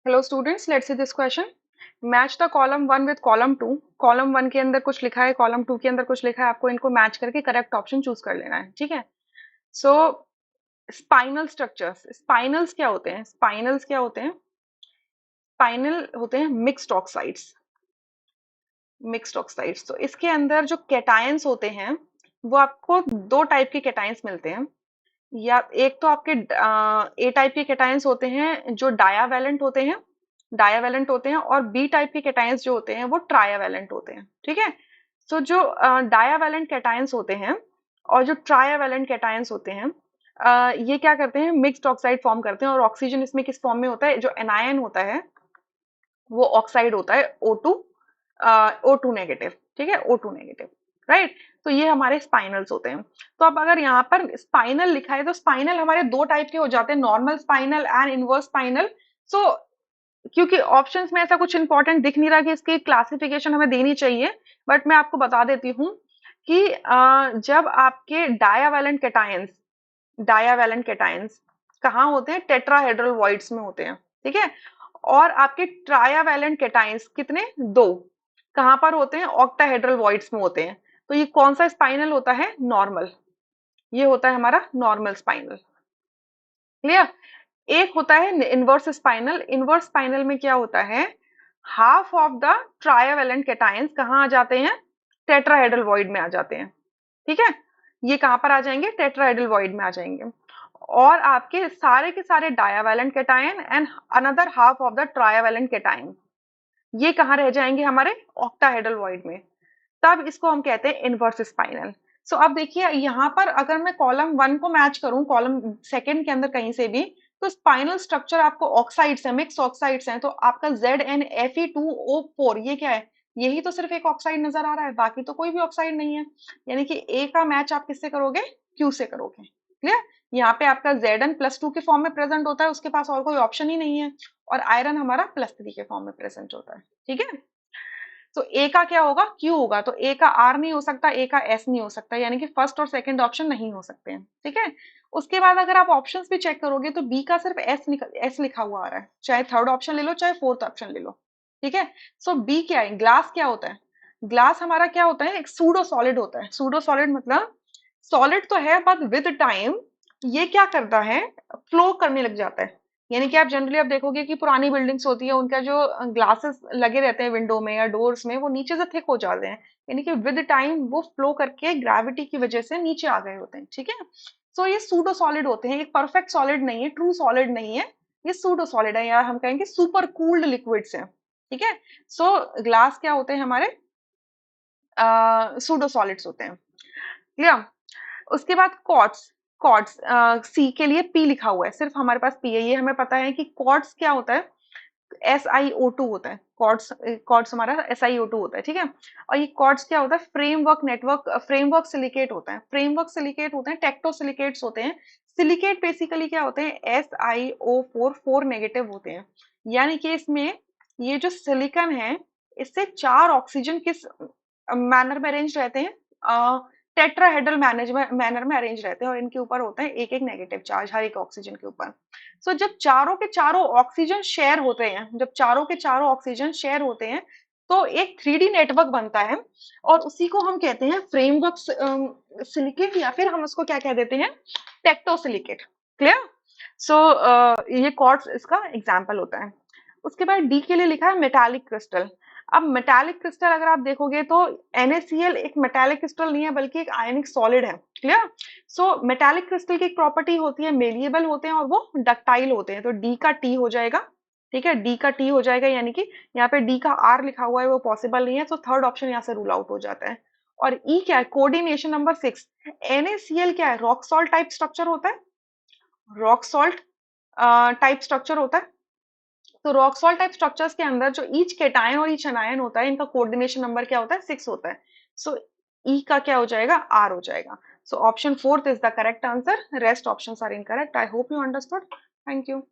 Hello students, let's see this question. Match the column one with column to. Column one के अंदर कुछ लिखा है, कॉलम टू के अंदर कुछ लिखा है। आपको इनको मैच करके करेक्ट ऑप्शन चूज कर लेना है। ठीक है। सो स्पाइनल स्ट्रक्चर्स, स्पाइनल्स क्या होते हैं? स्पाइनल्स क्या होते हैं? स्पाइनल होते हैं मिक्स्ड ऑक्साइड्स। मिक्स्ड ऑक्साइड्स, तो इसके अंदर जो कैटायंस होते हैं वो आपको दो टाइप के कैटायंस मिलते हैं। या एक तो आपके ए टाइप के कैटायंस होते हैं जो डायावैलेंट होते हैं, डायावैलेंट होते हैं, और बी टाइप के कैटायंस जो होते हैं वो ट्रायावैलेंट होते हैं। ठीक है। सो जो डायावैलेंट कैटायंस होते हैं और जो ट्रायावैलेंट कैटायंस होते हैं, ये क्या करते हैं? मिक्स्ड ऑक्साइड फॉर्म करते हैं। और ऑक्सीजन इसमें किस फॉर्म में होता है? जो एनायन होता है वो ऑक्साइड होता है O2, O2 नेगेटिव। ठीक है, O2 नेगेटिव। राइट। तो ये हमारे स्पाइनल्स होते हैं। तो अब अगर यहाँ पर स्पाइनल लिखा है तो स्पाइनल हमारे दो टाइप के हो जाते हैं, normal spinel and inverse spinel. So क्योंकि ऑप्शंस में ऐसा कुछ इंपॉर्टेंट दिख नहीं रहा कि इसकी क्लासिफिकेशन हमें देनी चाहिए, बट मैं आपको बता देती हूँ कि जब आपके डायावैलेंट कैटायंस कहाँ होते हैं? टेट्राहेड्रल वॉइड्स में होते हैं। ठीक है। और आपके ट्रायावैलेंट कैटायंस कितने? दो। कहाँ पर होते हैं? ऑक्टाहेड्रल वॉइड्स में होते हैं। तो ये कौन सा स्पाइनल होता है? नॉर्मल। ये होता है हमारा नॉर्मल स्पाइनल। क्लियर। एक होता है इनवर्स स्पाइनल। इनवर्स स्पाइनल में क्या होता है? हाफ ऑफ द ट्रायावैलेंट कैटायंस कहाँ आ जाते हैं? टेट्राहेड्रल वॉइड में आ जाते हैं। ठीक है। ये कहाँ पर आ जाएंगे? टेट्राहेड्रल वॉइड में आ जाएंगे। और आपके सारे के सारे divalent cation and another half of the trivalent cation, ये कहाँ रह जाएंगे? हमारे ऑक्टाहेड्रल वॉइड में। तब इसको हम कहते हैं इनवर्स स्पाइनल। सो अब देखिए यहाँ पर अगर मैं कॉलम वन को मैच करूं कॉलम सेकंड के अंदर कहीं से भी, तो स्पाइनल स्ट्रक्चर आपको ऑक्साइड्स है, मिक्स ऑक्साइड्स हैं। तो आपका ZnFe2O4 ये क्या है? यही तो सिर्फ एक ऑक्साइड नजर आ रहा है, बाकी तो कोई भी ऑक्साइड नहीं है। यानी कि ए का मैच आप किससे करोगे? क्यू से करोगे। क्लियर। यहाँ पे आपका Zn+2 के फॉर्म में प्रेजेंट होता है, उसके पास और कोई ऑप्शन ही नहीं है। और आयरन हमारा +3 के फॉर्म में प्रेजेंट होता है। ठीक है। तो ए का क्या होगा? क्यू होगा। तो ए का आर नहीं हो सकता, ए का एस नहीं हो सकता, यानी कि फर्स्ट और सेकंड ऑप्शन नहीं हो सकते हैं। ठीक है। उसके बाद अगर आप ऑप्शंस भी चेक करोगे तो बी का सिर्फ एस लिखा हुआ आ रहा है, चाहे थर्ड ऑप्शन ले लो चाहे फोर्थ ऑप्शन ले लो। ठीक है। सो बी क्या है? ग्लास क्या होता है? ग्लास हमारा क्या होता है? एक सूडो सॉलिड होता है। सूडो सॉलिड मतलब सॉलिड तो है बट विद टाइम ये क्या करता है? फ्लो करने लग जाता है। यानी कि आप जनरली आप देखोगे कि पुरानी बिल्डिंग्स होती है, उनका जो ग्लासेस लगे रहते हैं विंडो में या डोर्स में, वो नीचे से थिक हो जाते हैं। यानी कि विद टाइम वो फ्लो करके ग्रेविटी की वजह से नीचे आ गए होते हैं। ठीक है। सो ये सूडो सॉलिड होते हैं, एक परफेक्ट सॉलिड नहीं है, ट्रू सॉलिड नहीं है। ये सूडो सॉलिड है, या हम कहेंगे सुपर कूल्ड लिक्विड्स हैं। ठीक है। सो ग्लास क्या होते हैं हमारे? सूडो सॉलिड्स होते हैं। क्लियर। उसके बाद कॉर्ड्स। कॉर्ड्स सी के लिए पी लिखा हुआ है, सिर्फ हमारे पास पी है। ये हमें पता है कि कॉर्ड्स क्या होता है? SiO2 होता है। कॉर्ड्स, कॉर्ड्स हमारा SiO2 होता है। ठीक है। और ये कॉर्ड्स क्या होता है? फ्रेमवर्क नेटवर्क, फ्रेमवर्क सिलिकेट होता है। फ्रेमवर्क सिलिकेट होते हैं, टेक्टोसिलिकेट्स होते हैं। सिलिकेट बेसिकली क्या होते हैं? SiO4 4 नेगेटिव होते हैं। यानी कि इसमें ये जो सिलिकन है, इससे चार ऑक्सीजन किस मैनर में अरेंज रहते हैं? टेट्राहेड्रल मैनर में अरेंज रहते हैं, और इनके ऊपर होता है एक एक नेगेटिव चार्ज हर एक ऑक्सीजन के ऊपर। सो जब चारों के चारों ऑक्सीजन शेयर होते हैं, जब चारों के चारों ऑक्सीजन शेयर होते हैं, तो एक 3D नेटवर्क बनता है। और उसी को हम कहते हैं फ्रेमवर्क सिलिकेट, या फिर हम उसको क्या कह देते हैं? टेक्टोसिलिकेट। क्लियर। सो ये कॉर्ड्स इसका एग्जाम्पल होता है। उसके बाद डी के लिए लिखा है मेटालिक क्रिस्टल। अब मेटालिक क्रिस्टल अगर आप देखोगे तो NaCl एक मेटालिक क्रिस्टल नहीं है, बल्कि एक आयनिक सॉलिड है। क्लियर। सो मेटालिक क्रिस्टल की एक प्रॉपर्टी होती है, मेलिएबल होते हैं और वो डक्टाइल होते हैं। तो डी का टी हो जाएगा। ठीक है, डी का टी हो जाएगा, यानी कि यहाँ पे डी का आर लिखा हुआ है वो पॉसिबल नहीं है, तो थर्ड ऑप्शन यहाँ से रूल आउट हो जाता है। और ई क्या है? Coordination number 6। NaCl क्या है? रॉक सॉल्ट टाइप स्ट्रक्चर होता है। रॉक सॉल्ट टाइप स्ट्रक्चर होता है। तो रॉक सॉल्ट टाइप स्ट्रक्चर्स के अंदर जो ईच केटायन और ईच अनायन होता है, इनका कोऑर्डिनेशन नंबर क्या होता है? 6 होता है। सो ई का क्या हो जाएगा? आर हो जाएगा। So option fourth is the correct answer, rest options are incorrect. I hope you understood. Thank you.